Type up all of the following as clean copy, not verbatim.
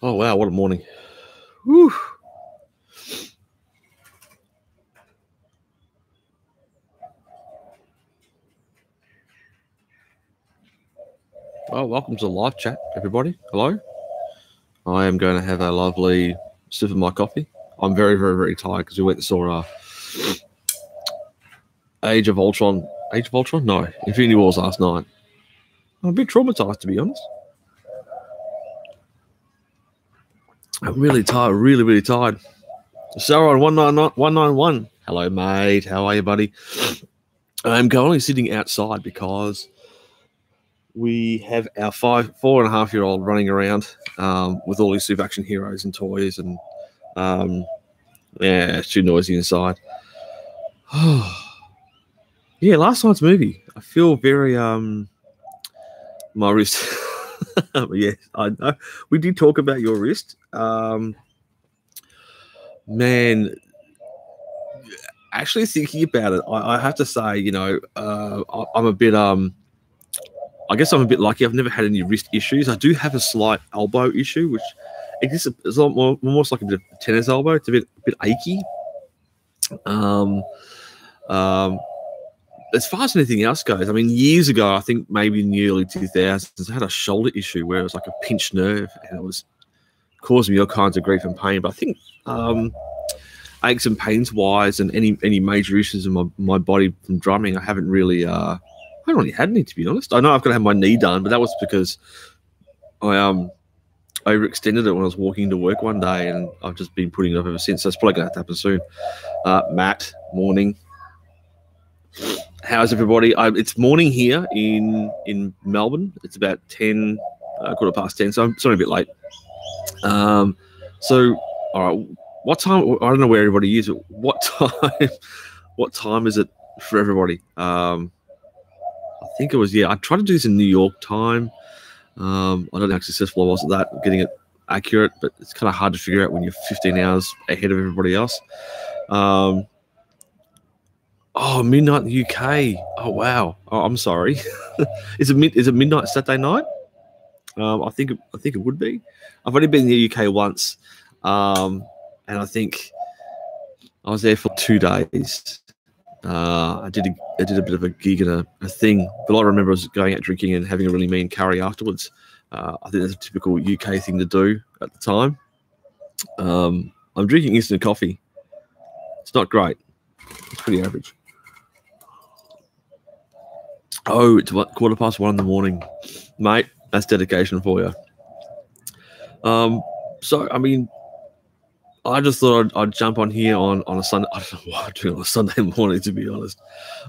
Oh, wow, what a morning. Whew. Well, welcome to the live chat, everybody. Hello. I am going to have a lovely sip of my coffee. I'm very, very, very tired because we went and saw Age of Ultron. Age of Ultron? No, Infinity Wars last night. I'm a bit traumatized, to be honest. I'm really tired, really, really tired. Sauron 191. Hello, mate. How are you, buddy? I'm currently sitting outside because we have our 4.5-year-old running around with all these super action heroes and toys, and yeah, it's too noisy inside. Yeah, last night's movie. I feel very my wrist. Yeah, I know. We did talk about your wrist. Man, actually thinking about it, I have to say, you know, I'm a bit I guess I'm a bit lucky. I've never had any wrist issues. I do have a slight elbow issue, which it's a lot more, almost like a bit of a tennis elbow. It's a bit achy. As far as anything else goes, I mean, years ago, I think maybe in the early 2000s, I had a shoulder issue where it was like a pinched nerve, and it was causing me all kinds of grief and pain. But I think aches and pains wise, and any major issues in my body from drumming, I haven't really had any, to be honest. I know I've got to have my knee done, but that was because I overextended it when I was walking to work one day, and I've just been putting it off ever since. So it's probably going to have to happen soon. Matt, morning. How's everybody? It's morning here in Melbourne. It's about 10, 10:15, so I'm sorry, a bit late. So, all right, what time? I don't know where everybody is. What time? What time is it for everybody? I think it was, yeah, I tried to do this in New York time. I don't know how successful I was at that, getting it accurate, but it's kind of hard to figure out when you're 15 hours ahead of everybody else. Oh, midnight in the UK. Oh, wow. Oh, I'm sorry. Is it midnight Saturday night? I think it would be. I've only been in the UK once, and I think I was there for 2 days. I did a bit of a gig and a thing, but all I remember was going out drinking and having a really mean curry afterwards. I think that's a typical UK thing to do at the time. I'm drinking instant coffee. It's not great. It's pretty average. Oh, it's 1:15 in the morning, mate. That's dedication for you. So I mean, I just thought I'd jump on here on a Sunday. I don't know what I'm doing on a Sunday morning, to be honest.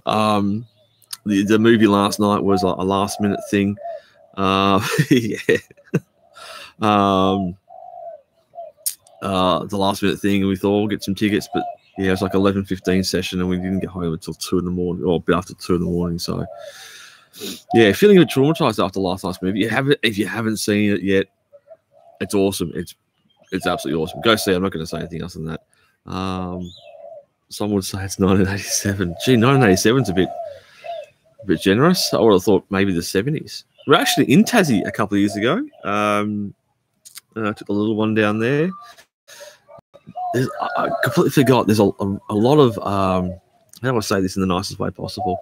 The movie last night was a last minute thing. Yeah. The last minute thing, and we thought we'll get some tickets, but yeah, it was like 11:15 session, and we didn't get home until 2 in the morning, or a bit after 2 in the morning. So yeah, feeling a bit traumatized after last night's movie. If you haven't seen it yet, it's awesome. It's absolutely awesome. Go see it. I'm not going to say anything else than that. Some would say it's 1987. Gee, 1987 is a bit generous. I would have thought maybe the 70s. We're actually in Tassie a couple of years ago. I took a little one down there. I completely forgot. There's a lot of how do I say this in the nicest way possible?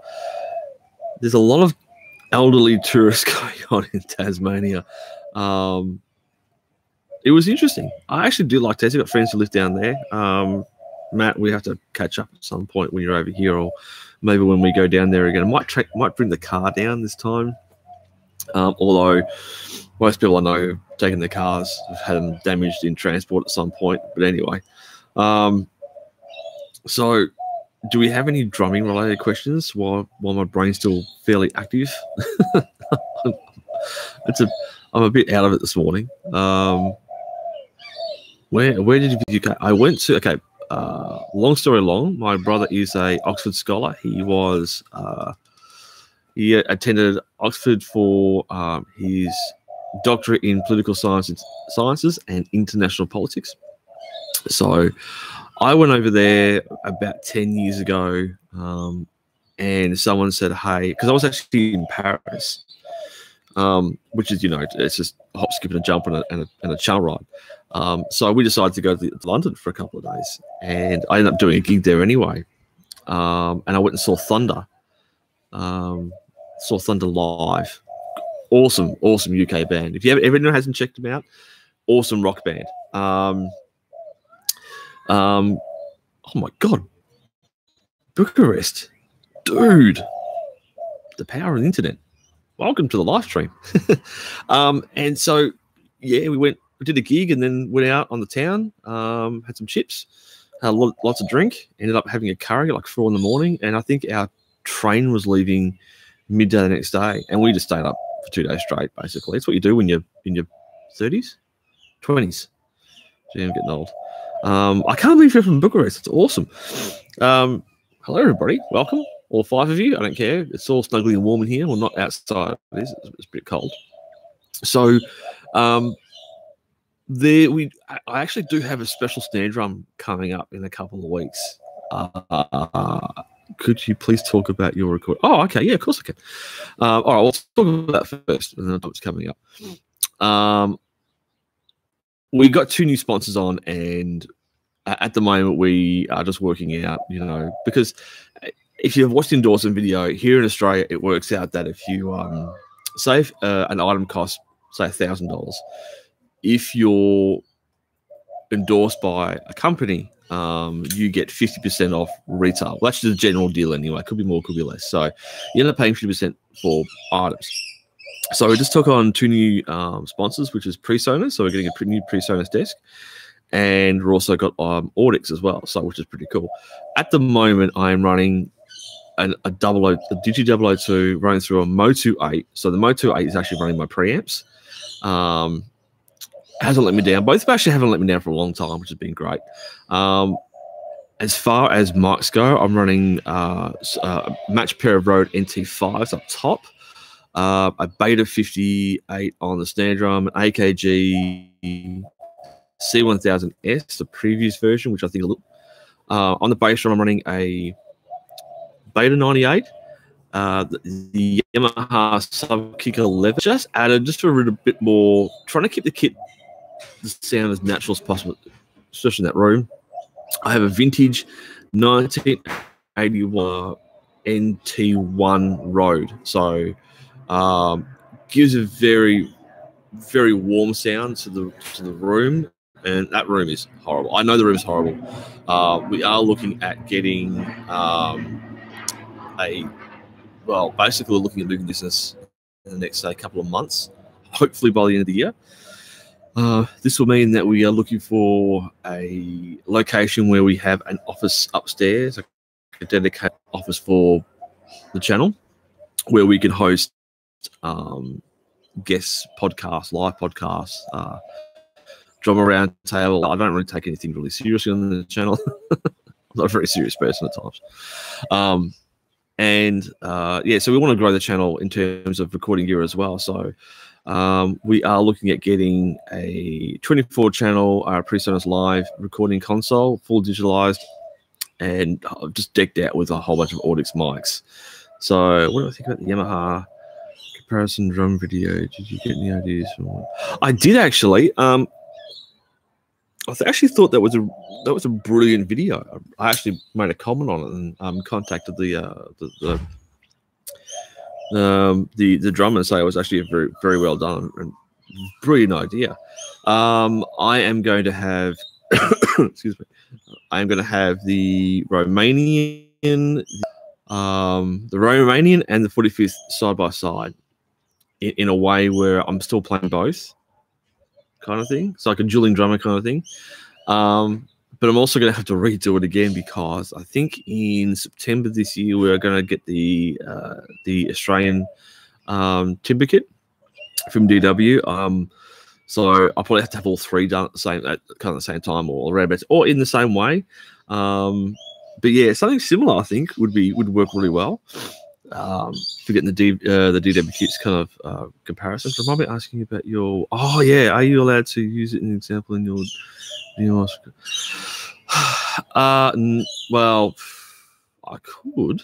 There's a lot of elderly tourists going on in Tasmania. It was interesting. I actually do like Tassie. I've got friends who live down there. Matt, we have to catch up at some point when you're over here, or maybe when we go down there again. I might bring the car down this time. Although most people I know who've taken their cars have had them damaged in transport at some point. But anyway, so do we have any drumming related questions while my brain's still fairly active? I'm a bit out of it this morning. Where did you go? I went to, okay, long story long, my brother is a Oxford scholar. He attended Oxford for his doctorate in political sciences and international politics. So I went over there about 10 years ago, and someone said, hey, because I was actually in Paris. which is, it's just a hop, skip, and a jump and a channel ride. So we decided to go to London for a couple of days, and I ended up doing a gig there anyway. And I went and saw Thunder. Saw Thunder live. Awesome UK band. If everyone hasn't checked them out, awesome rock band. Oh my God, Bucharest, dude, the power of the internet. Welcome to the live stream. And so, yeah, we did a gig and then went out on the town, had some chips, had lots of drink, ended up having a curry like 4 a.m. And I think our train was leaving midday the next day. And we just stayed up for 2 days straight, basically. It's what you do when you're in your 30s, 20s. Gee, I'm getting old. I can't believe you're from Bucharest. It's awesome. Hello, everybody. Welcome. All 5 of you. I don't care. It's all snugly and warm in here. Well, not outside. It's a bit cold. So I actually do have a special snare drum coming up in a couple of weeks. Could you please talk about your record? Oh, okay. Yeah, of course I can. All right. Well, let's talk about that first, and then what's coming up. We got 2 new sponsors on, and at the moment we are just working out, because if you've watched the endorsement video here in Australia, it works out that if you say an item costs, say, $1,000, if you're endorsed by a company, you get 50% off retail. Well, that's just a general deal anyway. Could be more, could be less. So you end up paying 50% for items. So we just took on 2 new sponsors, which is PreSonus. So we're getting a new PreSonus desk, and we've also got Audix as well, so which is pretty cool. At the moment, I am running a Digi 002 running through a Motu 8. So the Motu 8 is actually running my preamps. Hasn't let me down. Both actually haven't let me down for a long time, which has been great. As far as mics go, I'm running a match pair of Rode NT5s up top, a Beta 58 on the snare drum, an AKG C1000S, the previous version, which I think on the bass drum, I'm running a Beta 98, the Yamaha Subkicker 11, just added just for a bit more, trying to keep the sound as natural as possible, especially in that room. I have a vintage 1981 NT1 Rode, so gives a very, very warm sound to the room, and that room is horrible. I know the room is horrible. We are looking at getting basically we're looking at moving business in the next couple of months, hopefully by the end of the year. This will mean that we are looking for a location where we have an office upstairs, a dedicated office for the channel, where we can host guest podcasts, live podcasts, drama round table. I don't really take anything really seriously on the channel. I'm not a very serious person at times. So we want to grow the channel in terms of recording gear as well. So we are looking at getting a 24-channel PreSonus Live recording console, full digitalized, and just decked out with a whole bunch of Audix mics. So what do I think about the Yamaha comparison drum video? Did you get any ideas from? I did actually. I actually thought that was a brilliant video. I actually made a comment on it and contacted the drummer and say it was actually a very, very well done and brilliant idea. I am going to have excuse me. I am going to have the Romanian and the 45th side by side in a way where I'm still playing both, kind of thing. So like a dueling drummer kind of thing. But I'm also going to have to redo it again because I think in September this year we're going to get the Australian timber kit from DW. So I'll probably have to have all 3 done at the same time or around or in the same way. But yeah, something similar I think would work really well. For getting the DW kits kind of comparison. So I might be asking you about your. Oh yeah, are you allowed to use it in an example in your? Well, I could,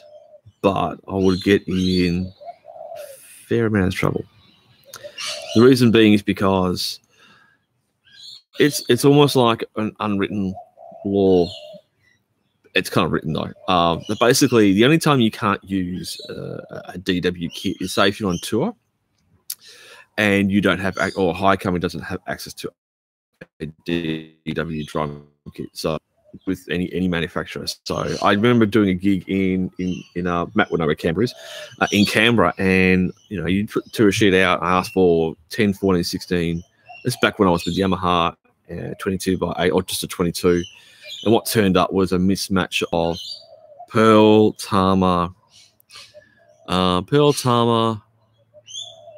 but I would get in a fair amount of trouble. The reason being is because it's almost like an unwritten law. It's kind of written though. But basically, the only time you can't use a DW kit is say if you're on tour and you don't have, or High Company doesn't have access to a DW drum kit. So with any manufacturer. So I remember doing a gig in Matt would know where Canberra is, in Canberra, and you know you put the tour sheet out. I asked for 10, 14, 16. This is back when I was with Yamaha, 22 by 8 or just a 22. And what turned up was a mismatch of Pearl, Tama,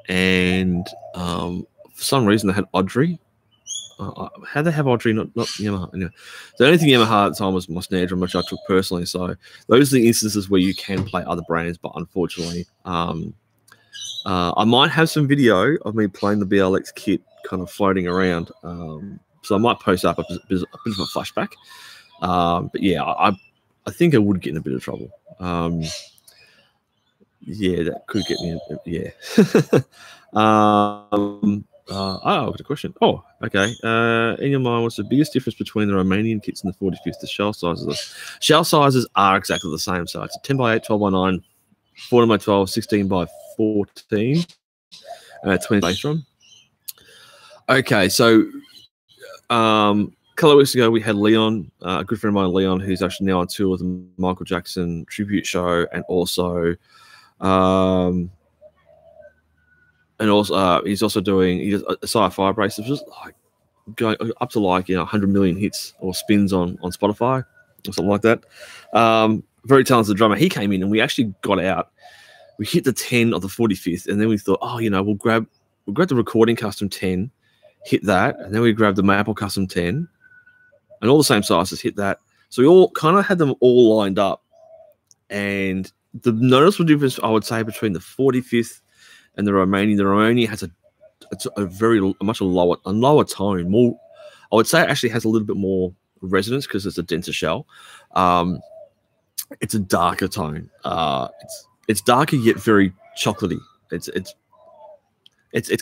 and for some reason they had Audrey. How they have Audrey, not Yamaha? Anyway, the only thing Yamaha at the time was my snare drum, which I took personally. So those are the instances where you can play other brands, but unfortunately, I might have some video of me playing the BLX kit kind of floating around. So I might post up a bit of a flashback. But yeah, I think I would get in a bit of trouble. Yeah, that could get me. Yeah. I've got a question. Oh, okay. In your mind, what's the biggest difference between the Romanian kits and the 45th? The shell sizes. The shell sizes are exactly the same. So it's a 10 by 8, 12 by 9, 14 by 12, 16 by 14, 20 bass drum. Okay, so a couple of weeks ago, we had Leon, a good friend of mine, Leon, who's actually now on tour with the Michael Jackson tribute show, and also, he's also doing a sci-fi brace, which is like going up to like 100 million hits or spins on Spotify or something like that. Very talented drummer. He came in and we actually got out. We hit the 10 of the 45th, and then we thought, oh, we'll grab the Recording Custom 10, hit that, and then we grabbed the Maple Custom 10. And all the same sizes, hit that. So we all kind of had them all lined up. And the noticeable difference, I would say, between the 45th and the Romanian has a much lower tone. More, I would say, it actually has a little bit more resonance because it's a denser shell. It's a darker tone. It's darker yet very chocolatey. It's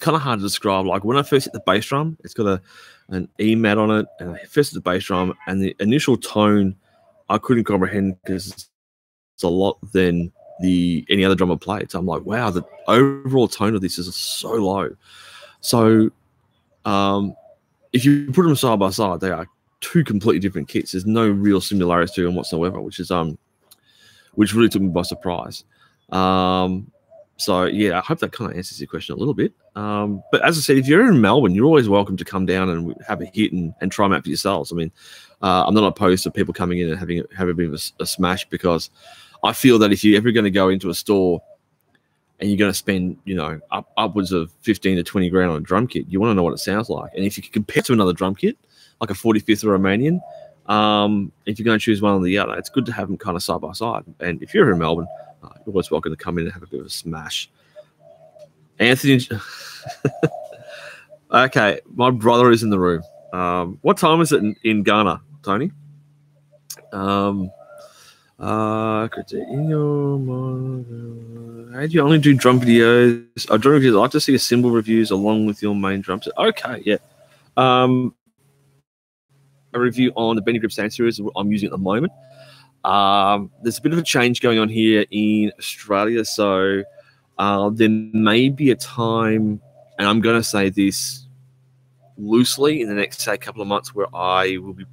kind of hard to describe. Like when I first hit the bass drum, it's got an E mat on it, and I first hit the bass drum, and the initial tone I couldn't comprehend because it's a lot than any other drum I played. So I'm like, wow, the overall tone of this is so low. So if you put them side by side, they are two completely different kits. There's no real similarities to them whatsoever, which really took me by surprise. So yeah, I hope that kind of answers your question a little bit. But as I said, if you're in Melbourne, you're always welcome to come down and have a hit and try them out for yourselves. I mean, I'm not opposed to people coming in and having a bit of a smash, because I feel that if you're ever going to go into a store and you're going to spend, upwards of 15 to 20 grand on a drum kit, you want to know what it sounds like. And if you can compare it to another drum kit, like a 45th or Romanian, if you're going to choose one or the other, it's good to have them kind of side by side. And if you're in Melbourne, you're always welcome to come in and have a bit of a smash. Anthony, okay, my brother is in the room. What time is it in Ghana, Tony? In your mind, how do you only do drum videos? Drum reviews. I like to see a cymbal reviews along with your main drums. Okay, yeah. A review on the Benny Grip Sound Series I'm using at the moment. There's a bit of a change going on here in Australia, so there may be a time, and I'm going to say this loosely, in the next, say, couple of months, where I will be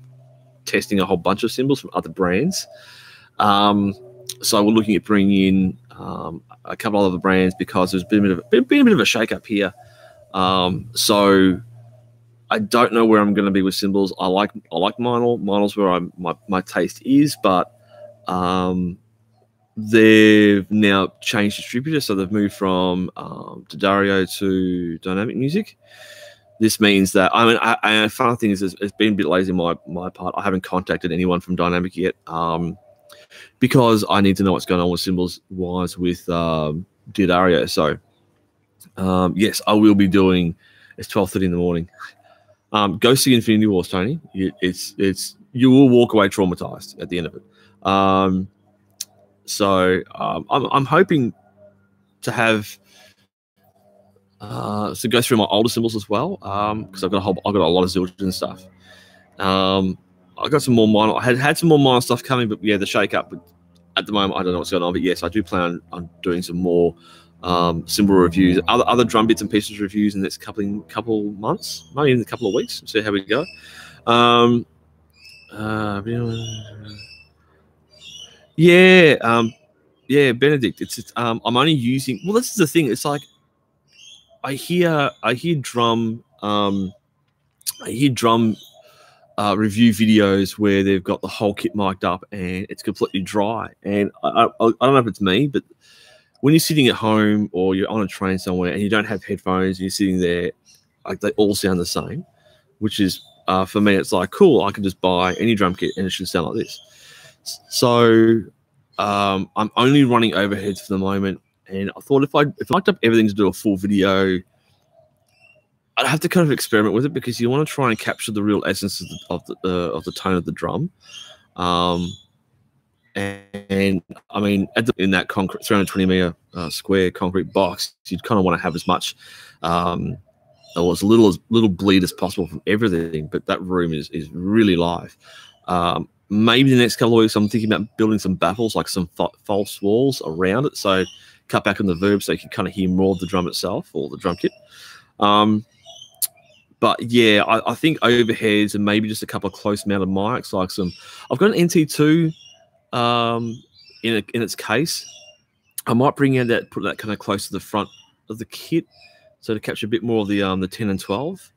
testing a whole bunch of cymbals from other brands. So we're looking at bringing in a couple of other brands, because there's been a bit of a shake-up here. So I don't know where I'm going to be with cymbals. I like Meinl. Meinl's where my taste is, but they've now changed distributor, so they've moved from D'Addario to Dynamic Music. This means that, I funny thing is, it's been a bit lazy on my part. I haven't contacted anyone from Dynamic yet, because I need to know what's going on with cymbals wise with D'Addario. So yes, I will be doing. It's 12:30 in the morning. Go see Infinity Wars, Tony. You will walk away traumatized at the end of it. So I'm hoping to have So go through my older cymbals as well, because I've got a lot of zildjian and stuff. I got some more minor. I had some more minor stuff coming, but yeah, the shake up. But at the moment, I don't know what's going on. But yes, I do plan on doing some more cymbal reviews, other drum bits and pieces reviews in the next couple months, maybe in a couple of weeks. See how we go. Yeah, Benedict. It's I'm only using. Well, this is the thing. It's like I hear drum review videos where they've got the whole kit mic'd up and it's completely dry. And I don't know if it's me, but when you're sitting at home or you're on a train somewhere and you don't have headphones and you're sitting there, like they all sound the same, which is for me, it's like cool. I can just buy any drum kit and it should sound like this. So I'm only running overheads for the moment. And I thought if I locked up everything to do a full video, I'd have to kind of experiment with it because you want to try and capture the real essence of the tone of the drum. And I mean, in that concrete 320 meter square concrete box, you'd kind of want to have as much or as little bleed as possible from everything. But that room is really live. Maybe the next couple of weeks, I'm thinking about building some baffles, like some false walls around it. So cut back on the verb so you can kind of hear more of the drum itself or the drum kit. But yeah, I think overheads and maybe just a couple of close mounted mics, like I've got an NT2 in its case. I might bring in put that kind of close to the front of the kit, so to capture a bit more of the 10 and 12.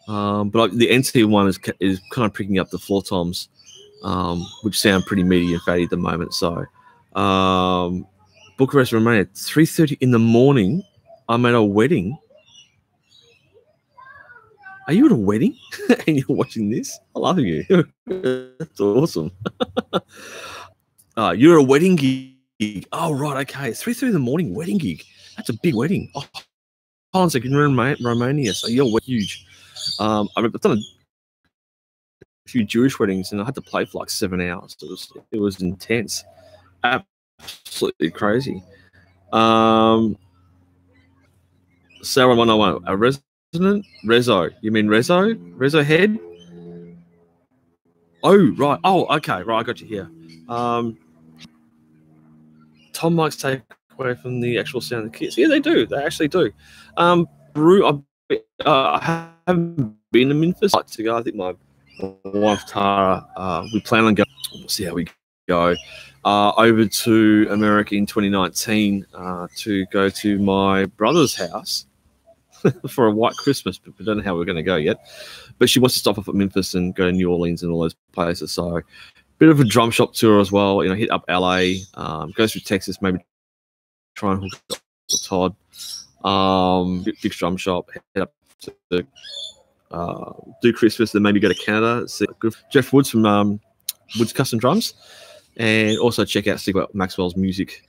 But the NT1 is kind of picking up the floor toms, which sound pretty meaty and fatty at the moment. So Bucharest, Romania, 3:30 in the morning. I'm at a wedding. Are you at a wedding and you're watching this? I love you. That's awesome. You're at a wedding gig. Oh, right. Okay. It's 3:30 in the morning wedding gig. That's a big wedding. Oh, hold on a second. You're in Romania, so you're huge. I've done a few Jewish weddings and I had to play for like 7 hours. It was intense. Absolutely crazy. Sarah 101, a resident Rezo. You mean Rezo? Rezo head? Oh, right. Oh, okay. Right, I got you here. Tom mics take away from the actual sound of the kits. Yeah, they do. They actually do. I haven't been to Memphis to go. I think my wife Tara, we plan on going. We'll see how we go. Over to America in 2019 to go to my brother's house for a white Christmas, but we don't know how we're going to go yet. But she wants to stop off at Memphis and go to New Orleans and all those places. So bit of a drum shop tour as well. You know, hit up LA, go through Texas, maybe try and hook up with Todd. Big drum shop, head up to do Christmas, then maybe go to Canada, see Jeff Woods from Woods Custom Drums, and also check out Maxwell's music,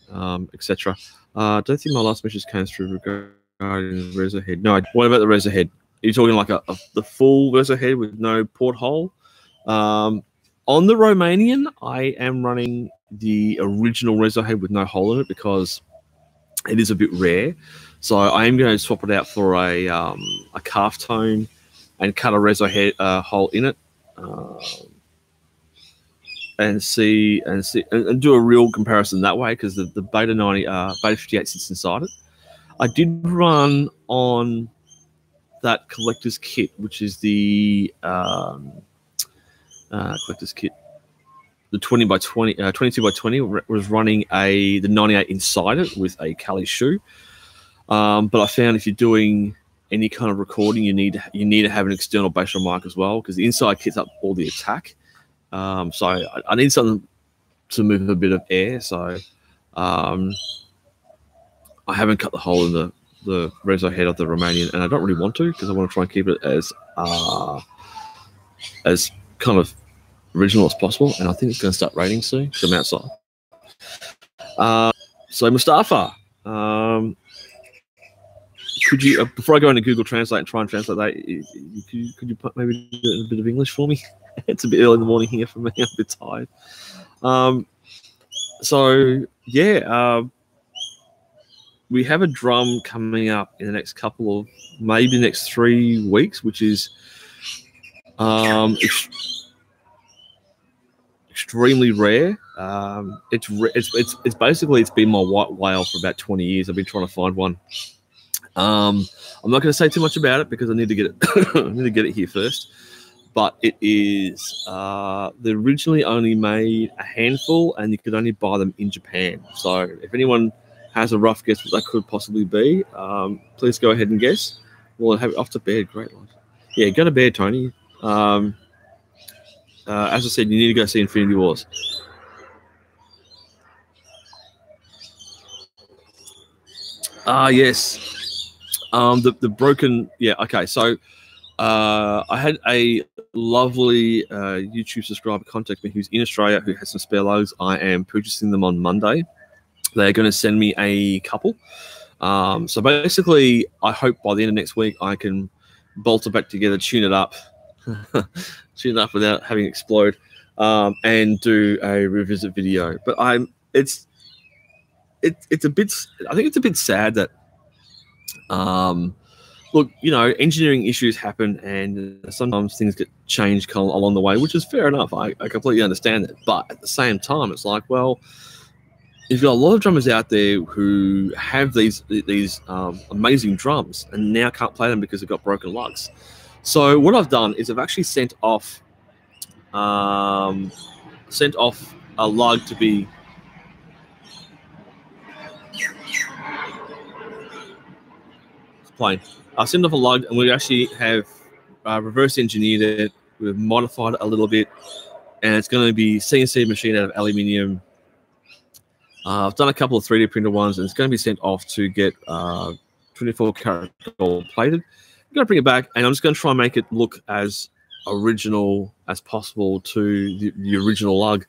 etc. I don't think my last message came through regarding the Rezo head. No, what about the Rezo head? Are you talking like the full Rezo head with no porthole? On the Romanian, I am running the original Rezo head with no hole in it because it is a bit rare. So I am going to swap it out for a calf tone and cut a Rezo head hole in it, and do a real comparison that way because the Beta 90 Beta 58 sits inside it. I did run on that collector's kit, which is the collector's kit. The 20 by 20, 22 by 20 was running the 98 inside it with a Kali shoe. But I found if you're doing any kind of recording, you need to have an external bass drum mic as well because the inside kits up all the attack. So I need something to move a bit of air. So I haven't cut the hole in the Rezo head of the Romanian, and I don't really want to because I want to try and keep it as kind of original as possible. And I think it's going to start raining soon because I'm outside. So Mustafa, could you before I go into Google Translate and try and translate that, could you maybe do a bit of English for me? It's a bit early in the morning here for me. I'm a bit tired. So yeah, we have a drum coming up in the next couple of, maybe next 3 weeks, which is extremely rare. It's basically, it's been my white whale for about 20 years. I've been trying to find one. I'm not going to say too much about it because I need to get it. I need to get it here first. But it is they originally only made a handful, and you could only buy them in Japan. So if anyone has a rough guess what that could possibly be, please go ahead and guess. We'll have it off to bed. Great life. Yeah, go to bed, Tony. As I said, you need to go see Infinity Wars. Yes. The broken. Yeah. Okay. So I had a lovely YouTube subscriber contact me who's in Australia who has some spare lugs. I am purchasing them on Monday. They're going to send me a couple. So basically, I hope by the end of next week I can bolt it back together, tune it up, without having it explode, and do a revisit video. But it's a bit. I think it's a bit sad that, look, you know, engineering issues happen, and sometimes things get changed along the way, which is fair enough. I completely understand that. But at the same time, it's like, well, you've got a lot of drummers out there who have these amazing drums and now can't play them because they've got broken lugs. So what I've done is I've actually sent off a lug to be playing. I sent off a lug, and we actually have reverse engineered it. We've modified it a little bit, and it's going to be CNC machined out of aluminium. I've done a couple of 3D printer ones, and it's going to be sent off to get 24 karat gold plated. I'm going to bring it back, and I'm just going to try and make it look as original as possible to the original lug.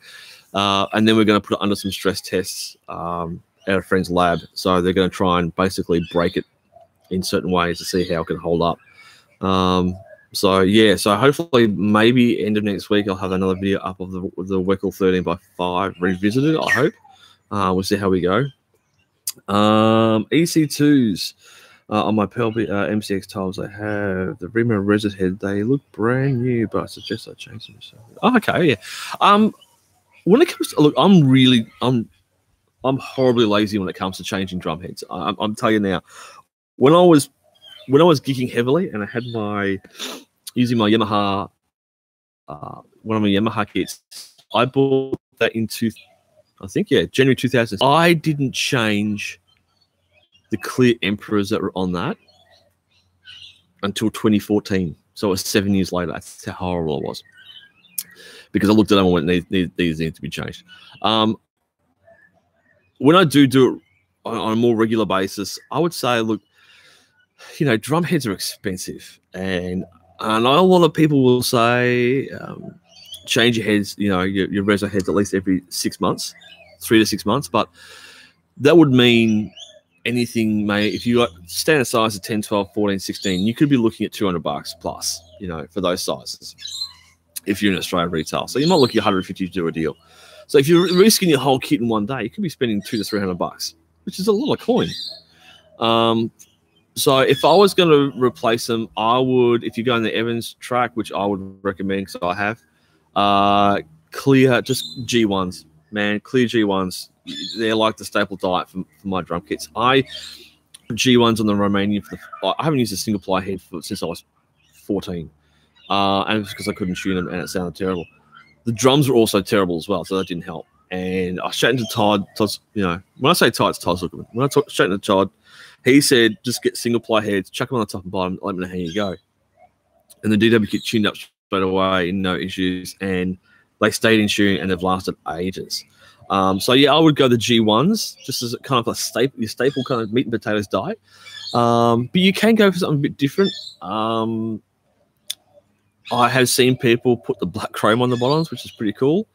And then we're going to put it under some stress tests at a friend's lab. So they're going to try and basically break it in certain ways to see how it can hold up. So yeah, so hopefully maybe end of next week I'll have another video up of the Weckl 13x5 revisited, I hope. We'll see how we go. EC2s on my Pelby MCX tiles, I have the Remo Reset head. They look brand new, but I suggest I change them. Oh, okay, yeah. When it comes to, look, I'm horribly lazy when it comes to changing drum heads. I'm telling you now. When I was geeking heavily and I had using my Yamaha, one of my Yamaha kits, I bought that into, I think, yeah, January 2000. I didn't change the clear Emperors that were on that until 2014. So it was 7 years later. That's how horrible it was. Because I looked at them and went, these need to be changed. When I do it on a more regular basis, I would say, look, you know, drum heads are expensive, and I know a lot of people will say change your heads, you know, your reso heads at least every 6 months, 3 to 6 months, but that would mean anything, mate. If you got standard size of 10, 12, 14, 16, you could be looking at $200 plus, you know, for those sizes if you're in Australia retail. So you're not looking at 150 to do a deal. So if you're risking your whole kit in one day, you could be spending $200 to $300, which is a lot of coin. So if I was going to replace them, I would, if you go on the Evans track, which I would recommend because I have, clear, just G1s, man, clear G1s. They're like the staple diet for my drum kits. I put G1s on the Romanian. I haven't used a single ply head since I was 14. And it's because I couldn't tune them and it sounded terrible. The drums were also terrible as well, so that didn't help. And I chatted to Todd, you know, when I say Todd, it's Todd Zuckerman. When I chatted to Todd, he said, just get single ply heads, chuck them on the top and bottom, let me know how you go. And the DW kit tuned up straight away, no issues, and they stayed in tune and they've lasted ages. So yeah, I would go the G1s, just as kind of a staple, your staple kind of meat and potatoes diet. But you can go for something a bit different. I have seen people put the black chrome on the bottoms, which is pretty cool.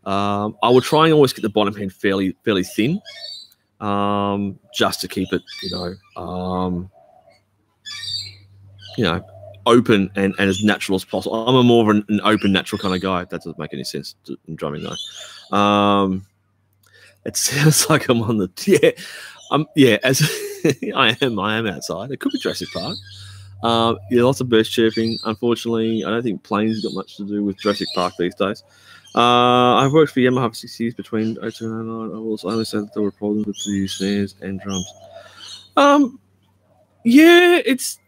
I would try and always get the bottom head fairly thin, just to keep it, you know, open and as natural as possible. I'm a more of an open, natural kind of guy. That doesn't make any sense in drumming though. It sounds like I'm on the as I am outside. It could be Jurassic Park. Yeah, lots of birds chirping. Unfortunately, I don't think planes got much to do with Jurassic Park these days. I've worked for Yamaha for 6 years between 02 and 09. I will only say that there were problems with the snares and drums. Yeah, it's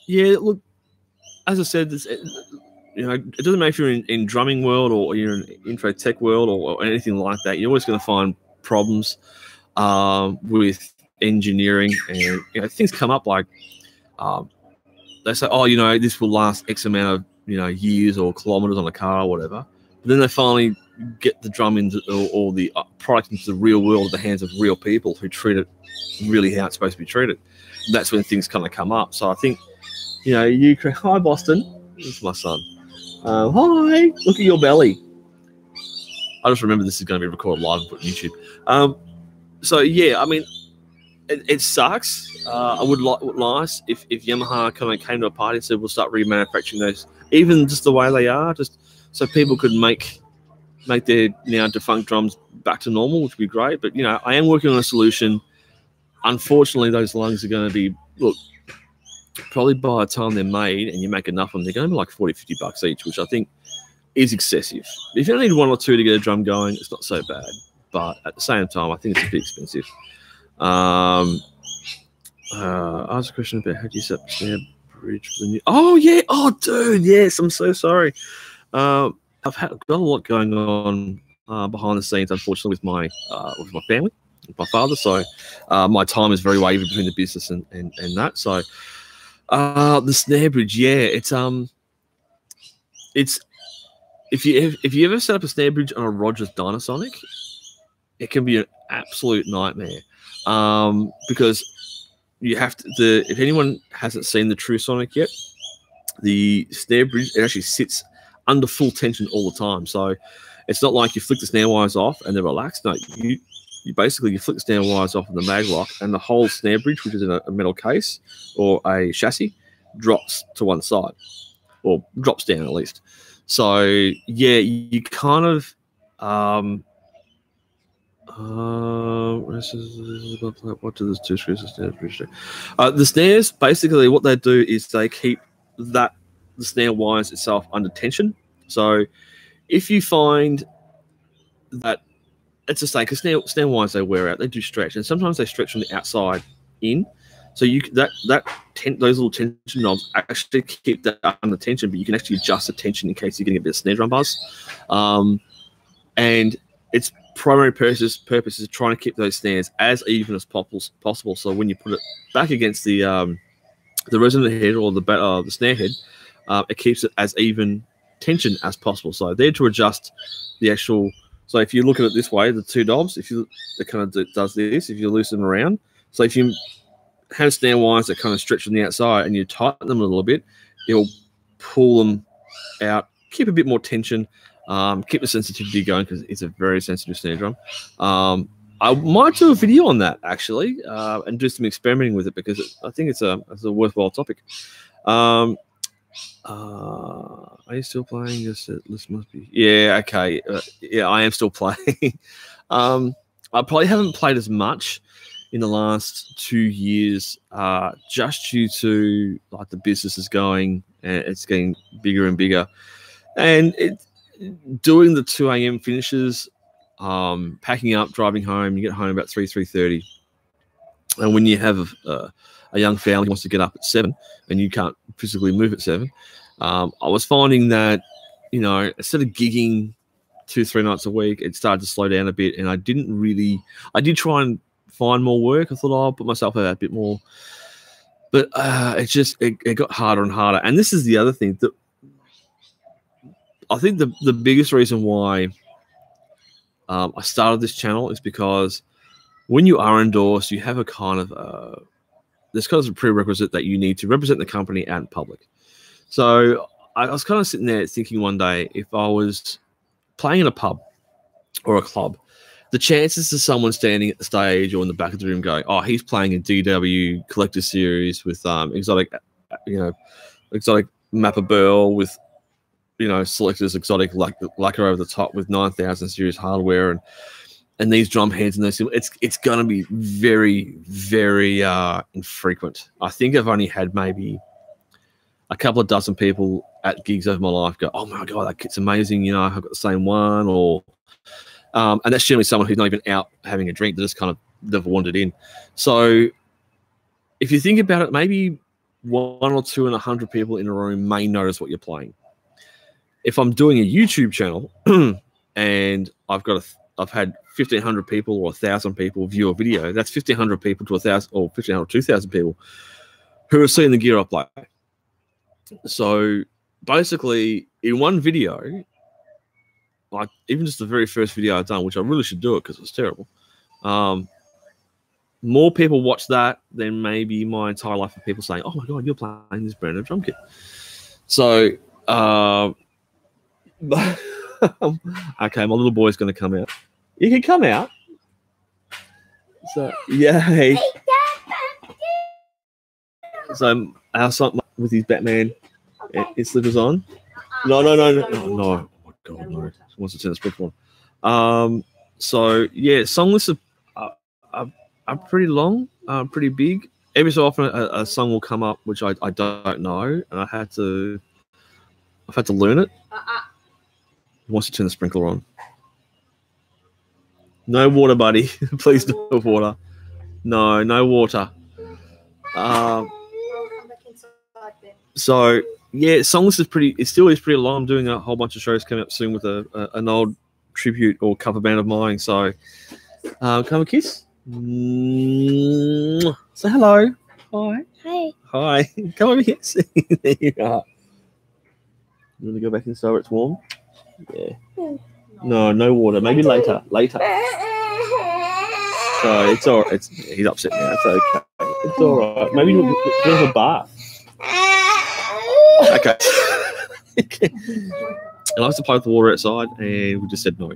yeah. Look, as I said, this, you know, it doesn't matter if you're in drumming world or you're in intro tech world or anything like that. You're always going to find problems with engineering, and you know, things come up like they say, oh, you know, this will last X amount of years or kilometers on a car or whatever. But then they finally get the drum into or the product into the real world, the hands of real people who treat it really how it's supposed to be treated. That's when things kind of come up. So I think, hi Boston, this is my son. Hi, look at your belly. I just remember this is going to be recorded live and put on YouTube. So yeah, I mean, it sucks. I would like nice if Yamaha kind of came to a party and said we'll start remanufacturing those, even just the way they are, just so people could make their now defunct drums back to normal, which would be great. But I am working on a solution. Unfortunately, those lungs are going to be probably by the time they're made and you make enough of them, they're going to be like $40-50 each, which I think is excessive. If you only need one or two to get a drum going, it's not so bad. But at the same time, I think it's a bit expensive. I asked a question about how do you set up snare bridge for the new. Oh yeah, oh dude, yes. I'm so sorry. I've got a lot going on behind the scenes, unfortunately, with my family, with my father. So my time is very wavy between the business and that. So the snare bridge, yeah, it's if you ever set up a snare bridge on a Rogers Dynasonic, it can be an absolute nightmare. Because you have to, if anyone hasn't seen the True Sonic yet, the snare bridge, it actually sits under full tension all the time. So it's not like you flick the snare wires off and they're relaxed. No, you basically flick the snare wires off in the mag lock, and the whole snare bridge, which is in a metal case or a chassis, drops to one side, or drops down at least. So yeah, you kind of what do those two screws the snare bridge do? The snares, basically what they do is they keep the snare wires itself under tension. So if you find that, let's just say, because snare wires, they wear out, they do stretch, and sometimes they stretch from the outside in. So those little tension knobs actually keep that under tension, but you can actually adjust the tension in case you're getting a bit of snare drum buzz. And its primary purpose is trying to keep those snares as even as possible. So when you put it back against the resonant head or the snare head, it keeps it as even tension as possible. So they're to adjust the actual. So if you look at it this way, the two knobs, it kind of does this. If you loosen them around, so if you have snare wires that kind of stretch on the outside and you tighten them a little bit, it'll pull them out, keep a bit more tension, keep the sensitivity going, because it's a very sensitive snare drum. I might do a video on that actually, and do some experimenting with it, because I think it's a worthwhile topic. Are you still playing? Yes, this must be. Yeah, okay. Yeah, I am still playing. I probably haven't played as much in the last 2 years, just due to like the business is going and it's getting bigger and bigger, and doing the 2 a.m. finishes, packing up, driving home. You get home about 3:30, and when you have a young family who wants to get up at 7 and you can't physically move at 7, I was finding that instead of gigging 2-3 nights a week, it started to slow down a bit, and I did try and find more work. I thought, I'll put myself out a bit more, but it got harder and harder. And this is the other thing that I think the biggest reason why I started this channel is because when you are endorsed, you have a kind of there's kind of a prerequisite that you need to represent the company out in public. So I was kind of sitting there thinking one day, if I was playing in a pub or a club, the chances of someone standing at the stage or in the back of the room going, "Oh, he's playing a DW Collector Series with exotic Mappa Burl with Selector's exotic lacquer over the top with 9000 series hardware and these drum heads and those, it's going to be very, very infrequent. I think I've only had maybe a couple of dozen people at gigs over my life go, oh my God, that kit's amazing. You know, I've got the same one, or, and that's generally someone who's not even out having a drink. They're just kind of, they've wandered in. So if you think about it, maybe 1 or 2 in 100 people in a room may notice what you're playing. If I'm doing a YouTube channel and I've had 1,500 people or 1,000 people view a video, that's 1,500 people to 1,000 or 1,500 to 2,000 people who are seeing the gear I play. So basically, in one video, like even just the very first video I've done, which I really should do it because it was terrible, more people watch that than maybe my entire life of people saying, oh my God, you're playing this brand of drum kit. So, okay, my little boy's going to come out. You can come out. So, yeah. So, our son with his Batman, his slippers on. No. Oh my God, no. He wants to turn the sprinkler on. So, yeah, song lists are pretty long, pretty big. Every so often a song will come up which I don't know, and I've had to learn it. He wants to turn the sprinkler on. No water, buddy. Please no water. No water. So yeah, song list is pretty. It still is pretty long. I'm doing a whole bunch of shows coming up soon with an old tribute or cover band of mine. So come a kiss. Say hello. Hi. Hi. Come over here. There you are. You want to go back inside where it's warm? Yeah. No water. Maybe later. So it's all right. He's upset now. It's okay. It's all right. Maybe we'll have a bath. Okay. And I used to play with the water outside, and we just said no.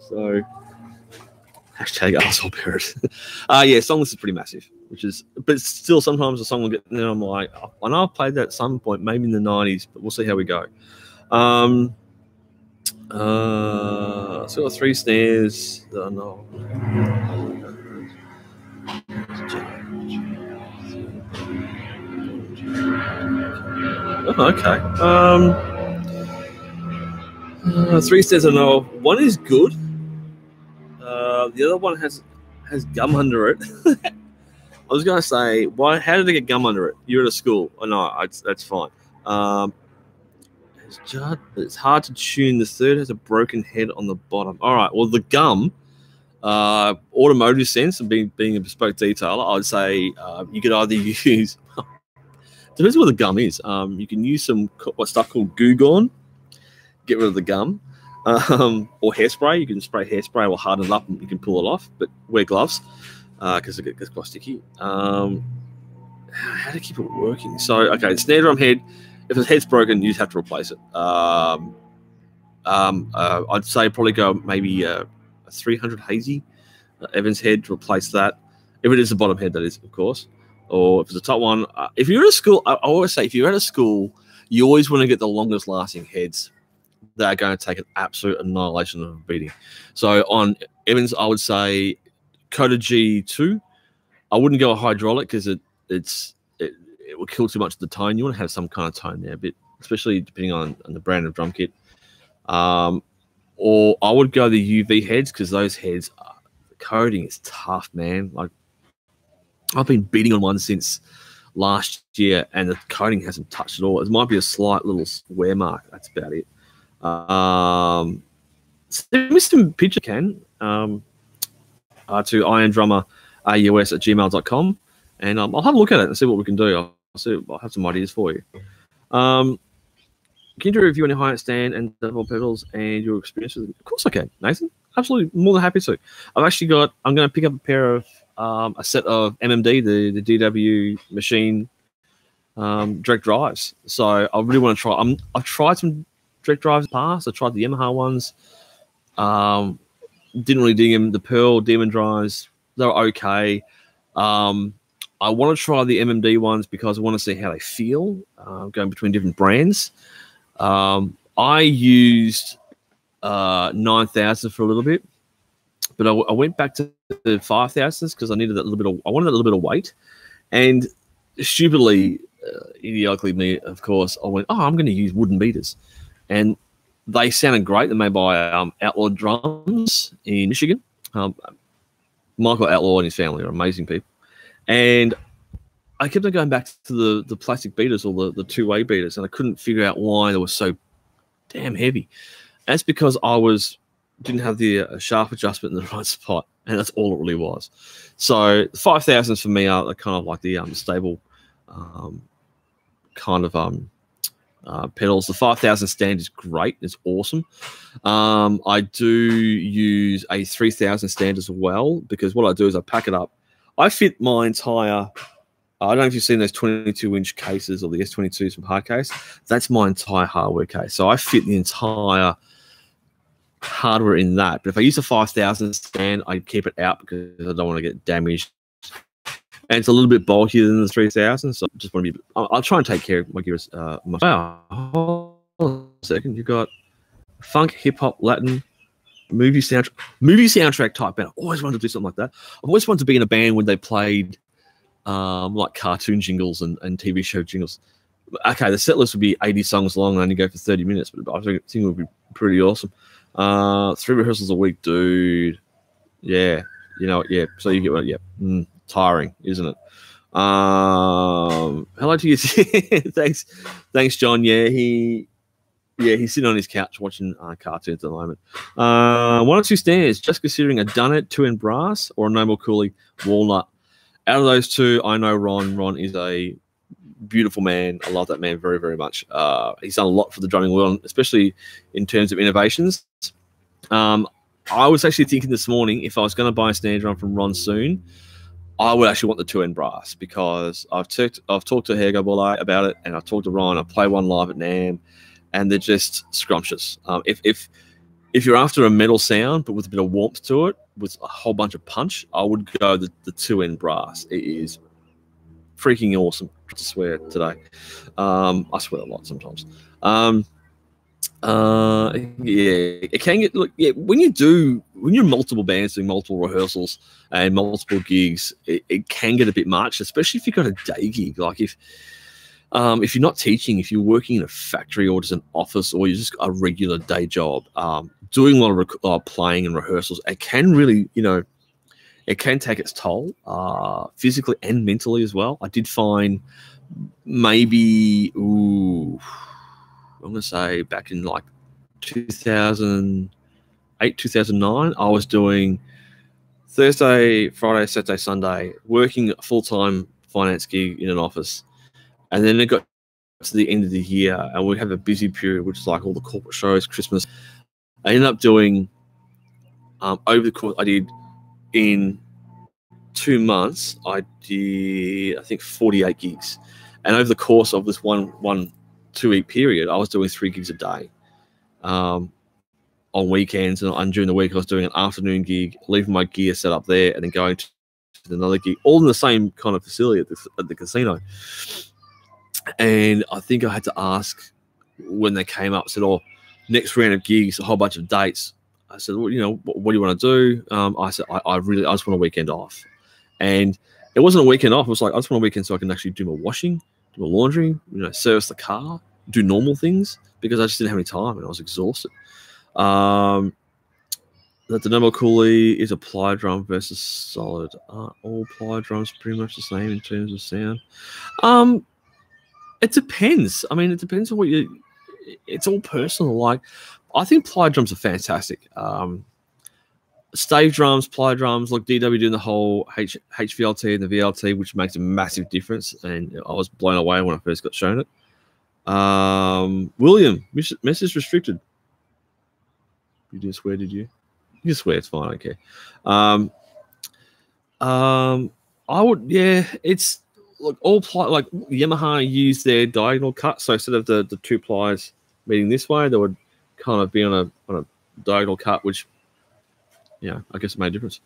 So. Hashtag arsehole parrot. Yeah, song list is pretty massive, but still sometimes a song will get, and then I'm like, I know I've played that at some point, maybe in the 90s, but we'll see how we go. So 3 snares that I know. Oh, okay. 3 snares I know. One is good. The other one has gum under it. I was going to say, how did they get gum under it? You're at a school. Oh, no, that's fine. It's hard to tune. The third has a broken head on the bottom. All right, well, the gum, automotive sense and being a bespoke detailer, I would say you could either use, depends what the gum is. You can use some stuff called Goo Gone, get rid of the gum. Or hairspray. You can spray hairspray or harden it up and you can pull it off, but wear gloves because it gets quite sticky. How to keep it working? So, okay, snare drum head, if the head's broken, you just have to replace it. I'd say probably go maybe a 300 Hazy Evans head to replace that. If it is the bottom head, that is, of course. Or if it's a top one. If you're at a school, I always say, if you're at a school, you always want to get the longest lasting heads that are going to take an absolute annihilation of a beating. So on Evans, I would say Coda G2. I wouldn't go a hydraulic because it will kill too much of the tone. You want to have some kind of tone there, but especially depending on the brand of drum kit. Or I would go the UV heads because those heads, the coating is tough, man. Like I've been beating on one since last year, and the coating hasn't touched at all. It might be a slight little wear mark. That's about it. Send me some picture, Ken, to irondrummer@gmail.com, and I'll have a look at it and see what we can do. I'll have some ideas for you. Can you do a review on your hi-hat stand and double pedals and your experience with it? Of course I can, Nathan. Absolutely, more than happy to. I'm going to pick up a pair of a set of MMD, the DW machine direct drives. So I really want to try. I've tried some direct drives in the past. I tried the Yamaha ones. Didn't really dig them. The Pearl Demon drives, they were okay. I want to try the MMD ones because I want to see how they feel going between different brands. I used 9000 for a little bit. But I went back to the 5000s because I needed that little bit of, I wanted a little bit of weight. And stupidly, idiotically me, of course, I went, oh, I'm going to use wooden beaters. And they sounded great. They're made by Outlaw Drums in Michigan. Michael Outlaw and his family are amazing people. And I kept on going back to the plastic beaters or the two-way beaters, and I couldn't figure out why they were so damn heavy. And that's because I didn't have the sharp adjustment in the right spot, and that's all it really was. So 5000s for me are kind of like the stable kind of pedals. The 5000 stand is great. It's awesome. I do use a 3000 stand as well, because what I do is I pack it up. I fit my entire, I don't know if you've seen those 22-inch cases or the S22s from Hardcase. That's my entire hardware case. So I fit the entire hardware in that. But if I use a 5000 stand, I keep it out because I don't want to get damaged. And it's a little bit bulkier than the 3000, so I just want to be. I'll try and take care of my gears. Wow, hold on a second. You got funk, hip hop, Latin, movie soundtrack type band. I always wanted to do something like that. I've always wanted to be in a band when they played like cartoon jingles and TV show jingles. Okay, the set list would be 80 songs long and only go for 30 minutes, but I think it would be pretty awesome. 3 rehearsals a week, dude. Yeah, you know, yeah. So you get what? Yeah. Tiring, isn't it? Hello to you. thanks, John. Yeah, he's sitting on his couch watching cartoons at the moment. 1 or 2 stands, just considering a Dunnett 2 brass or a Noble Cooley walnut. Out of those two, I know Ron. Ron is a beautiful man. I love that man very, very much. He's done a lot for the drumming world, especially in terms of innovations. I was actually thinking this morning, if I was going to buy a snare drum from Ron soon, I would actually want the 2 brass, because I've talked to Hergo Bolle about it, and I've talked to Ryan. I play one live at NAMM, and they're just scrumptious. If you're after a metal sound but with a bit of warmth to it, with a whole bunch of punch, I would go the 2 brAs. It is freaking awesome. To swear today, I swear a lot sometimes. Yeah, it can get when you're multiple bands doing multiple rehearsals and multiple gigs, it can get a bit much, especially if you've got a day gig. Like if you're not teaching, if you're working in a factory or just an office, or you're just a regular day job, doing a lot of playing and rehearsals, it can really, it can take its toll, physically and mentally as well. I did find maybe, I'm going to say back in like 2008, 2009, I was doing Thursday, Friday, Saturday, Sunday, working a full-time finance gig in an office. And then it got to the end of the year and we have a busy period, which is like all the corporate shows, Christmas. I ended up doing, over the course, I did in 2 months, I did, I think, 48 gigs. And over the course of this one 2-week period, I was doing 3 gigs a day on weekends, and during the week I was doing an afternoon gig, leaving my gear set up there, and then going to another gig, all in the same kind of facility at the casino. And I think I had to ask when they came up, said, "Oh, next round of gigs, a whole bunch of dates." I said, "Well, what do you want to do?" I said, I just want a weekend off." And it wasn't a weekend off. It was like, I just want a weekend so I can actually do my washing, do my laundry, service the car, do normal things, because I just didn't have any time and I was exhausted. That the Noble Cooley is a ply drum versus solid. All ply drums pretty much the same in terms of sound. It depends. I mean, it depends on what it's all personal. Like, I think ply drums are fantastic. Stave drums, ply drums, like DW doing the whole HVLT and the VLT, which makes a massive difference. And I was blown away when I first got shown it. William, message restricted. You didn't swear, did you? You can swear, it's fine, I don't care. I would, yeah, it's, look, all ply, like Yamaha use their diagonal cut. So instead of the 2 plies meeting this way, they would kind of be on a diagonal cut, which, I guess it made a difference.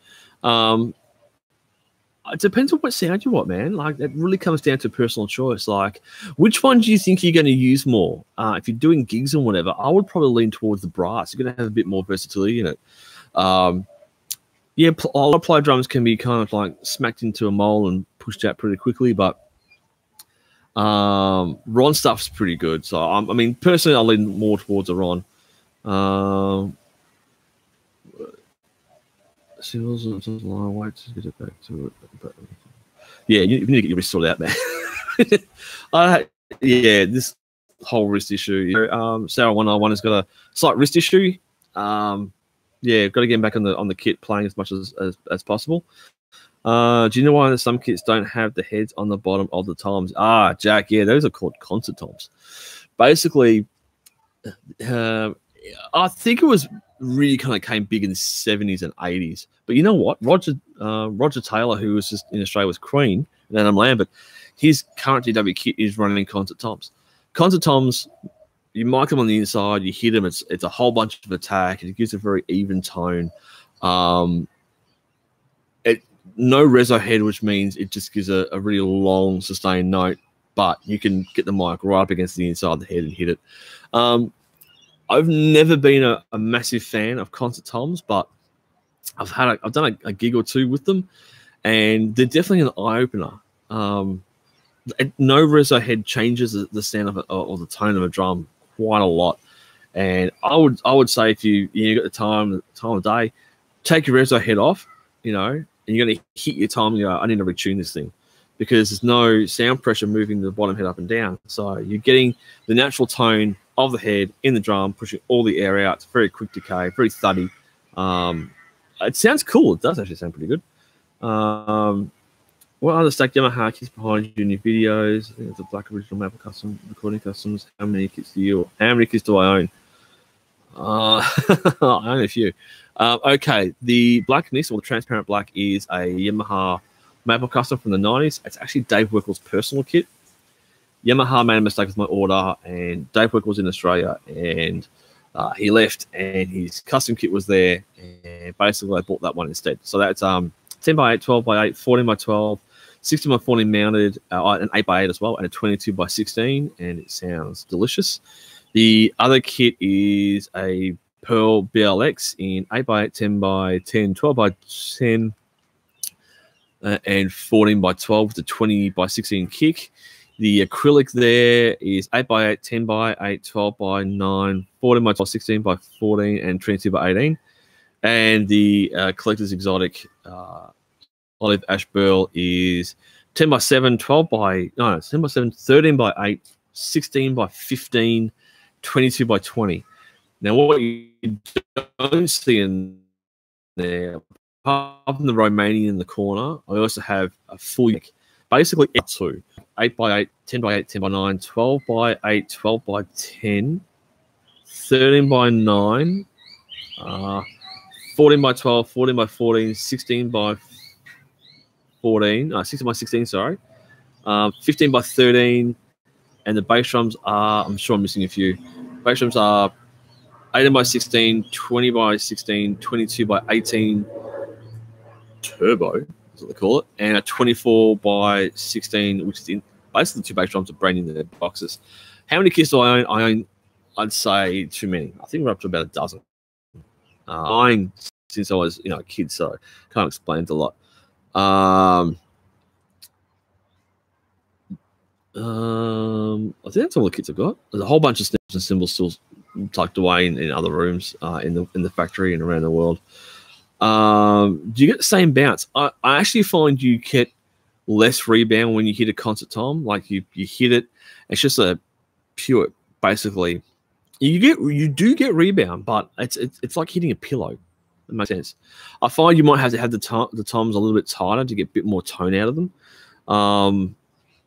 It depends on what sound you want, man. Like, it really comes down to personal choice. Like, which one do you think you're going to use more? If you're doing gigs and whatever, I would probably lean towards the brass. You're going to have a bit more versatility in it. Yeah, a lot of ply drums can be kind of like smacked into a mold and pushed out pretty quickly, but Ron stuff's pretty good. So I mean, personally, I lean more towards a Ron. Singles and long wait to get it back to it. But yeah, you need to get your wrist sorted out, man. Yeah, this whole wrist issue. Sarah 191 has got a slight wrist issue. Yeah, got to get him back on the kit, playing as much as possible. Do you know why some kits don't have the heads on the bottom of the toms? Jack, yeah, those are called concert toms. Basically, I think it was really kind of came big in the 70s and 80s. But you know what? Roger Taylor, who was just in Australia with Queen, and Adam Lambert, his current DW kit is running concert toms. Concert toms, you mic them on the inside, you hit them, it's a whole bunch of attack, it gives a very even tone. No reso head, which means it just gives a really long sustained note, but you can get the mic right up against the inside of the head and hit it. I've never been a massive fan of concert toms, but I've done a gig or two with them, and they're definitely an eye opener. No reso head changes the sound of it or the tone of a drum quite a lot, and I would say if you got the time of day, take your reso head off, and you're going to hit your tom and go, I need to retune this thing, because there's no sound pressure moving the bottom head up and down. So you're getting the natural tone of the head in the drum, pushing all the air out. It's very quick decay, very thuddy. It sounds cool. It does actually sound pretty good. What other stacked Yamaha kits behind you in your videos? I think it's a black original Maple Custom recording customs. How many kits do I own? I own a few. Okay, the black Nis, or the transparent black, is a Yamaha Maple Custom from the 90s. It's actually Dave Weckle's personal kit. Yamaha made a mistake with my order, and Dave Weckle was in Australia, and he left, and his custom kit was there, and basically I bought that one instead. So that's 10 by 8, 12 by 8, 14 by 12, 16 by 14 mounted, an 8 by 8 as well, and a 22 by 16, and it sounds delicious. The other kit is a Pearl BLX in 8 by 8, 10 by 10, 12 by 10, and 14 by 12 with a 20 by 16 kick. The acrylic there is 8 by 8, 10 by 8, 12 by 9, 14 by 12, 16 by 14, and 22 by 18. And the Collector's Exotic Olive Ash Burl is 10 by 7, 10 by 7, 13 by 8, 16 by 15, 22 by 20. Now, what you don't see in there, apart from the Romanian in the corner, I also have a full, basically 8 by 8, 10 by 8, 10 by 9, 12 by 8, 12 by 10, 13 by 9, 14 by 12, 14 by 14, 16 by 14, 16 by 16, sorry, 15 by 13, and the bass drums are, I'm sure I'm missing a few, bass drums are 18 by 16, 20 by 16, 22 by 18 turbo, is what they call it, and a 24 by 16, which is in basically the two bass drums are brand new in their boxes. How many kits do I own? I'd say too many. I think we're up to about a dozen. I own since I was a kid, so can't explain it a lot. I think that's all the kits I've got. There's a whole bunch of snips and cymbals still tucked away in other rooms in the factory and around the world. Do you get the same bounce? I actually find you get less rebound when you hit a concert tom. Like you hit it, it's just a pure, basically. You do get rebound, but it's like hitting a pillow. It makes sense. I find you might have to have the toms a little bit tighter to get a bit more tone out of them.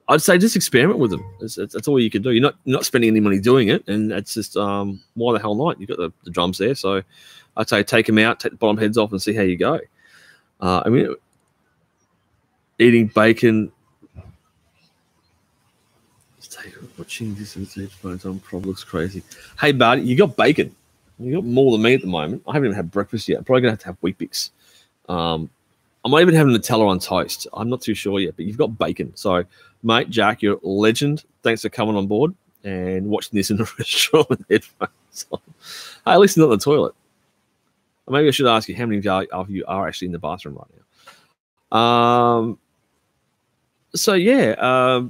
I'd say just experiment with them. That's all you can do. You're not spending any money doing it, and it's just why the hell not? You've got the drums there, so I'd say take them out, take the bottom heads off, and see how you go. I mean, eating bacon. Watching this with headphones on probably looks crazy. Hey, buddy, you got bacon. You got more than me at the moment. I haven't even had breakfast yet. I'm probably gonna have to have Weet-Bix. I might even have Nutella on toast. I'm not too sure yet, but you've got bacon. So, mate, Jack, you're a legend. Thanks for coming on board and watching this in the restaurant with headphones on. Hey, at least not in the toilet. Maybe I should ask you how many of you are actually in the bathroom right now. So yeah,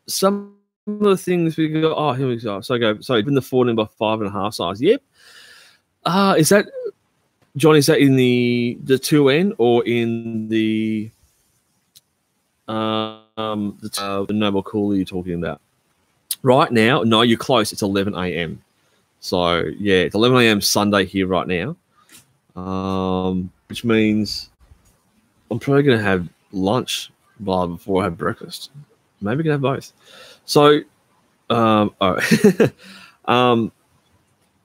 some of the things we go. Oh, here we go. So I go. So in the 14 by 5.5 size. Yep. Is that John? Is that in the 2N or in the Noble Cooler you're talking about? Right now, no, you're close. It's 11 a.m. So yeah, it's 11 a.m. Sunday here right now, which means I'm probably gonna have lunch before I have breakfast. Maybe gonna have both. So,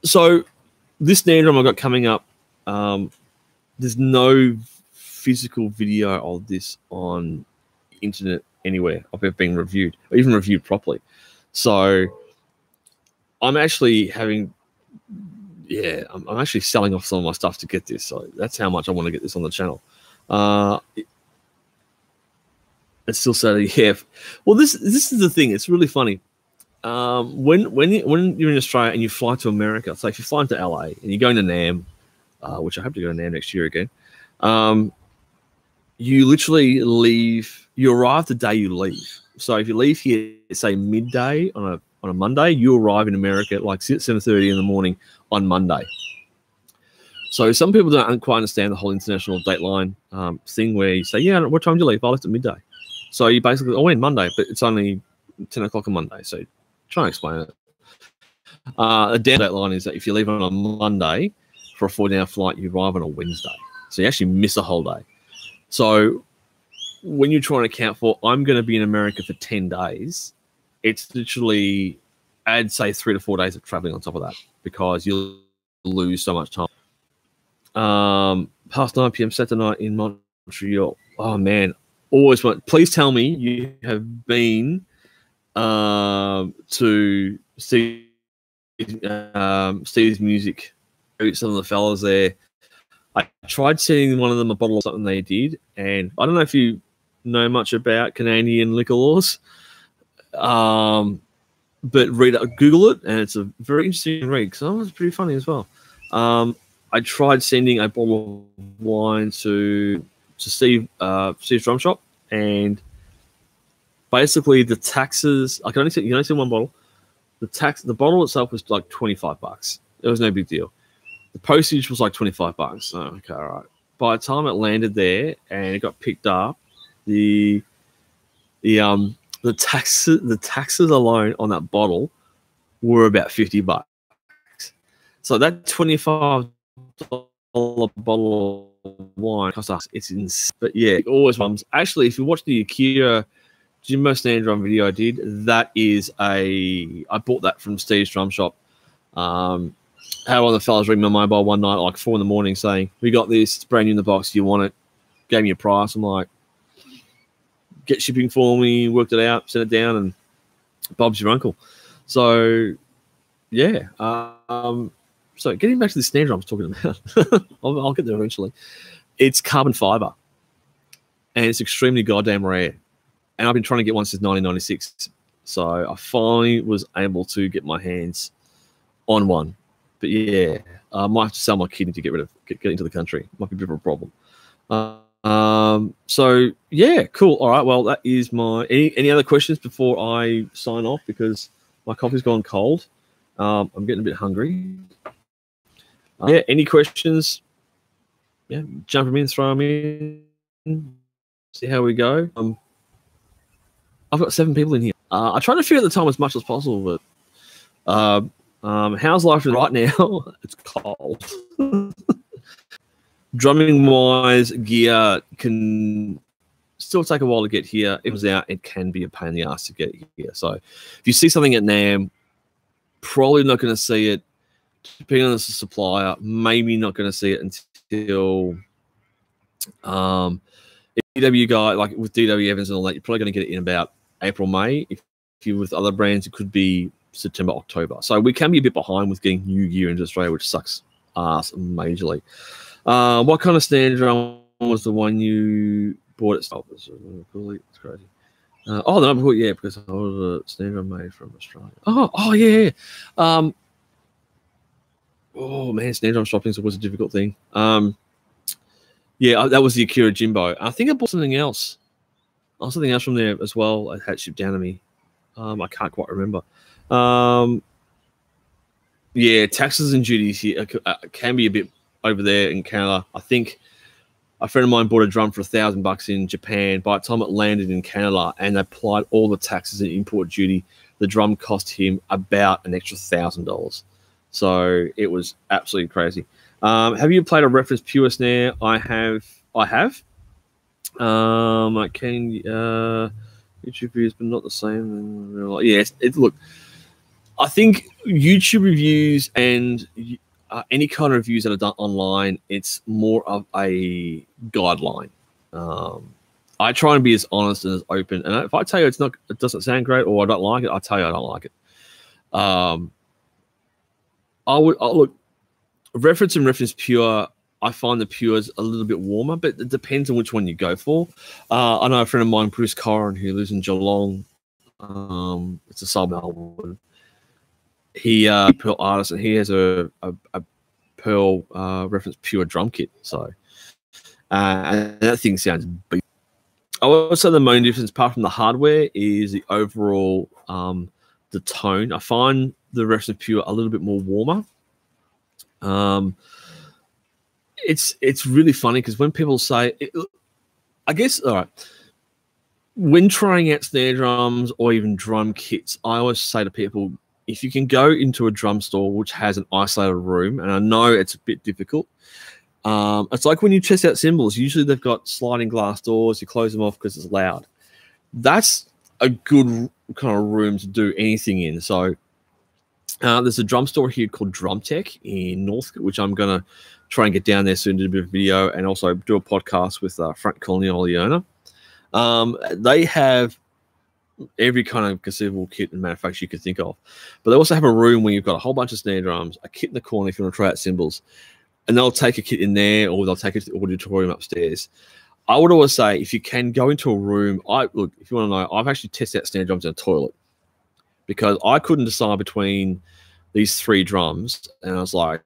so this snare drum I've got coming up. There's no physical video of this on internet anywhere of it being reviewed or even reviewed properly. So I'm actually having, I'm actually selling off some of my stuff to get this. So that's how much I want to get this on the channel. It's still Saturday. Yeah. Well, this is the thing. It's really funny. When you're in Australia and you fly to America, so if you fly into LA and you're going to NAMM, which I hope to go to NAMM next year again, you literally leave. You arrive the day you leave. So if you leave here, say midday on a Monday, you arrive in America at like 7:30 in the morning on Monday. So some people don't quite understand the whole international dateline thing where you say, yeah, what time do you leave? I left at midday. So you basically, I went Monday, but it's only 10 o'clock on Monday. So try and explain it. A damn dateline is that if you leave on a Monday for a 4-hour flight, you arrive on a Wednesday. So you actually miss a whole day. So when you're trying to account for, I'm going to be in America for 10 days, it's literally, add say 3 to 4 days of traveling on top of that because you'll lose so much time. Past 9 p.m. Saturday night in Montreal. Oh man, always want. Please tell me you have been to see Steve's music. Some of the fellas there. I tried sending one of them a bottle of something they did, and I don't know if you know much about Canadian liquor laws, but Google it, and it's a very interesting read because it was pretty funny as well. I tried sending a bottle of wine to Steve's drum shop, and basically the taxes. I can only you can only send one bottle. The bottle itself was like $25. It was no big deal. The postage was like $25. So okay, all right. By the time it landed there and it got picked up, the taxes alone on that bottle were about $50. So that $25 bottle of wine cost us. It's insane. But yeah, it always comes. Actually, if you watch the Akira Jimbo snare drum video I did, that is I bought that from Steve's drum shop. Had one of the fellas ring my mobile one night, like 4 in the morning, saying, "We got this. It's brand new in the box. Do you want it?" Gave me a price. I'm like, "Get shipping for me." Worked it out, sent it down, and Bob's your uncle. So, yeah. So getting back to the snare drum I was talking about, I'll get there eventually. It's carbon fiber, and it's extremely goddamn rare. And I've been trying to get one since 1996. So I finally was able to get my hands on one. But yeah, I might have to sell my kidney to get into the country. Might be a bit of a problem. So yeah, cool. All right. Well, that is my. Any other questions before I sign off because my coffee's gone cold. I'm getting a bit hungry. Yeah. Any questions? Yeah, jump them in, throw them in. See how we go. I've got 7 people in here. I try to figure out the time as much as possible, but how's life right now? It's cold. Drumming wise, gear can still take a while to get here. It was out. It can be a pain in the ass to get here. So if you see something at NAMM, probably not going to see it. Depending on the supplier, maybe not going to see it until DW guy, like with DW Evans and all that, you're probably going to get it in about April, May. If you're with other brands, it could be September, October. So we can be a bit behind with getting new gear into Australia, which sucks ass majorly. What kind of snare drum was the one you bought at Stop? It's crazy. Oh, the number before, yeah, because I was a snare drum made from Australia. Oh, yeah. Oh man, snare drum shopping was a difficult thing. Yeah, that was the Akira Jimbo. I think I bought something else. Something else from there as well. It had shipped down to me. I can't quite remember. Yeah, taxes and duties here can be a bit over there in Canada. I think a friend of mine bought a drum for $1,000 in Japan. By the time it landed in Canada and they applied all the taxes and import duty, the drum cost him about an extra $1,000. So it was absolutely crazy. Have you played a Reference Pure snare? I have. I can YouTube reviews, but not the same in real life. Yeah, look. I think YouTube reviews and any kind of reviews that are done online, it's more of a guideline. I try and be as honest and as open. And if I tell you it doesn't sound great or I don't like it, I tell you I don't like it. Look, Reference and Reference Pure. I find the Pures a little bit warmer, but it depends on which one you go for. I know a friend of mine, Bruce Corrin, who lives in Geelong. It's a suburb of Melbourne. He Pearl artist, and he has a Pearl Reference Pure drum kit. So, and that thing sounds beat. I would say the main difference, apart from the hardware, is the overall the tone. I find the Reference Pure a little bit more warmer. It's really funny because when people say, I guess, all right, when trying out snare drums or even drum kits, I always say to people, if you can go into a drum store which has an isolated room, and I know it's a bit difficult, it's like when you test out cymbals, usually they've got sliding glass doors, you close them off because it's loud. That's a good kind of room to do anything in. So there's a drum store here called Drum Tech in Northcote, which I'm going to try and get down there soon to do a bit of video and also do a podcast with Frank Colonial, the owner. They have every kind of conceivable kit and manufacturer you could think of. But they also have a room where you've got a whole bunch of snare drums, a kit in the corner if you want to try out cymbals, and they'll take a kit in there or they'll take it to the auditorium upstairs. I would always say if you can go into a room, look, if you want to know, I've actually tested out snare drums in a toilet because I couldn't decide between these three drums, and I was like,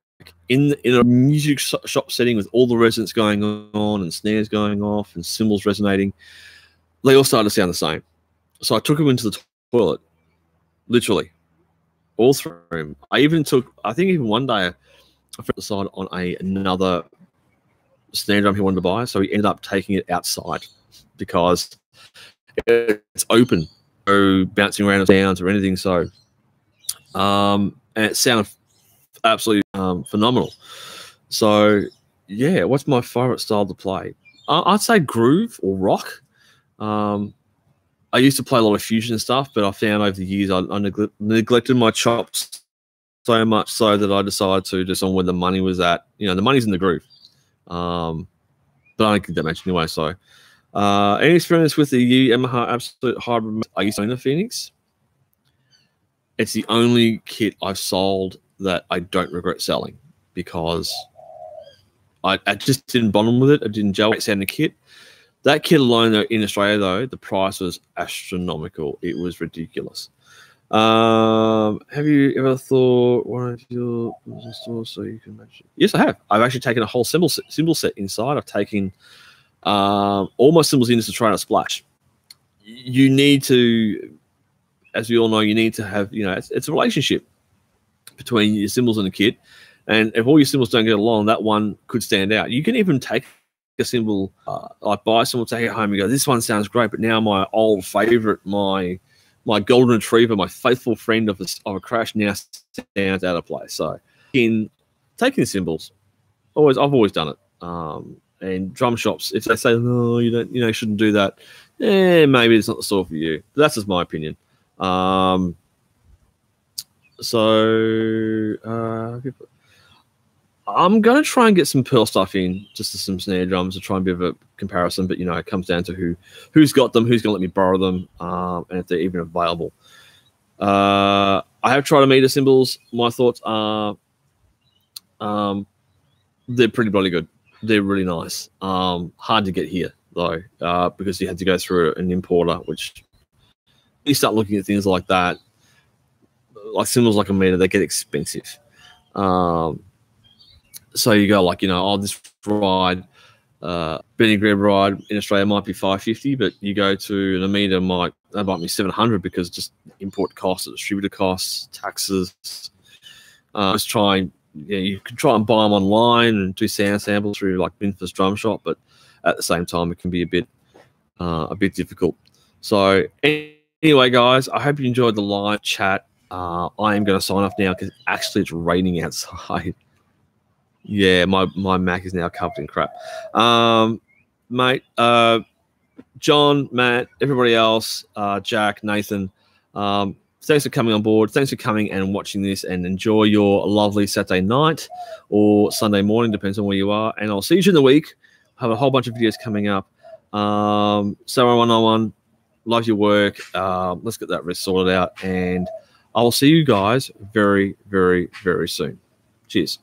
in a music shop setting with all the resonance going on and snares going off and cymbals resonating, they all started to sound the same. So I took them into the toilet, literally, all three of them. I think even one day, I friend decided on another snare drum he wanted to buy, so he ended up taking it outside because it's open, no bouncing around sounds or anything. So, and it sounded absolutely phenomenal. So, yeah, what's my favorite style to play? I'd say groove or rock. I used to play a lot of fusion stuff, but I found over the years I neglected my chops so much so that I decided to just on where the money was at. You know, the money's in the groove. But I don't get that much anyway. So, any experience with the Yamaha Absolute Hybrid? I used to own the Phoenix. It's the only kit I've sold that I don't regret selling because I just didn't bond with it. I didn't gel it sound the kit. That kit alone, though, in Australia, though, the price was astronomical. It was ridiculous. Have you ever thought one of your stores so you can match it? Yes, I have. I've actually taken a whole cymbal set inside. I've taken all my cymbals in to try and splash. You need to, as we all know, you need to have, it's a relationship between your cymbals and the kit. And if all your cymbals don't get along, that one could stand out. You can even take a cymbal, like buy someone, take it home and go, this one sounds great, but now my old favorite, my golden retriever, my faithful friend of a crash now sounds out of place. So in taking the cymbals, I've always done it. And drum shops, if they say, no, you don't, you shouldn't do that, maybe it's not the store for you. But that's just my opinion. I'm going to try and get some Pearl stuff in, just to some snare drums to try and be a bit of a comparison. But, it comes down to who's got them, who's going to let me borrow them, and if they're even available. I have tried Amita cymbals. My thoughts are they're pretty bloody good. They're really nice. Hard to get here, though, because you had to go through an importer, which you start looking at things like that, like cymbals like Amita, they get expensive. So you go like, oh, this ride, Benny Greb ride in Australia might be $550, but you go to an Amida, that might be $700 because just import costs, distributor costs, taxes. Just try you can try and buy them online and do sound samples through like Minford's Drum Shop, but at the same time, it can be a bit difficult. So anyway, guys, I hope you enjoyed the live chat. I am going to sign off now because actually it's raining outside. Yeah, my Mac is now covered in crap. Mate, John, Matt, everybody else, Jack, Nathan, thanks for coming on board. Thanks for coming and watching this, and enjoy your lovely Saturday night or Sunday morning, depends on where you are. And I'll see you during the week. Have a whole bunch of videos coming up. Sarah 101, love your work. Let's get that rest sorted out, and I will see you guys very, very, very soon. Cheers.